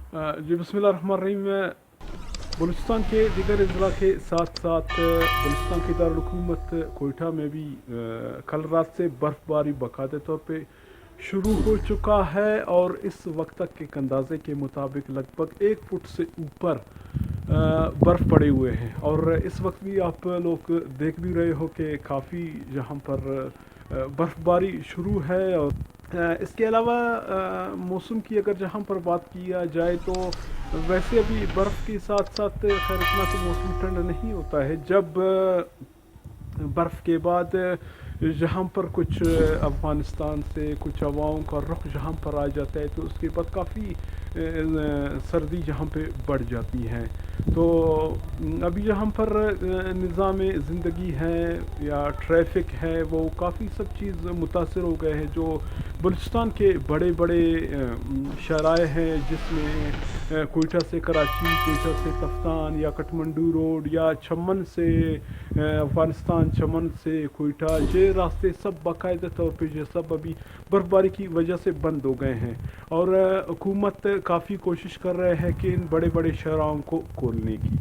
जी बिस्मिल्लाहिर्रहमानिर्रहीम। बलूचिस्तान के दीगर अजला के साथ साथ बलूचिस्तान की दारुल हुकूमत कोयटा में भी कल रात से बर्फ़बारी बाकायदा तौर पे शुरू हो चुका है, और इस वक्त तक के अंदाजे के मुताबिक लगभग 1 फुट से ऊपर बर्फ़ पड़े हुए हैं। और इस वक्त भी आप लोग देख भी रहे हो कि काफ़ी यहाँ पर बर्फ़बारी शुरू है। और इसके अलावा मौसम की अगर जहाँ पर बात किया जाए तो वैसे अभी बर्फ़ के साथ साथ खैर इतना तो मौसम ठंड नहीं होता है। जब बर्फ़ के बाद जहाँ पर कुछ अफ़गानिस्तान से कुछ हवाओं का रुख जहाँ पर आ जाता है, तो उसके बाद काफ़ी सर्दी जहाँ पे बढ़ जाती है। तो अभी जहाँ पर निज़ाम ज़िंदगी है या ट्रैफिक है, वो काफ़ी सब चीज़ मुतासर हो गए हैं। जो बलूचिस्तान के बड़े बड़े शराए हैं, जिसमें कोयटा से कराची, कोयटा से तफ्तान या कठमंडू रोड, या चमन से अफ़गानिस्तान, चमन से कोयटा, ये रास्ते सब बाकायदा तौर पे ये सब अभी बर्फ़बारी की वजह से बंद हो गए हैं। और हुकूमत काफ़ी कोशिश कर रहे हैं कि इन बड़े बड़े शहरों को खोलने की।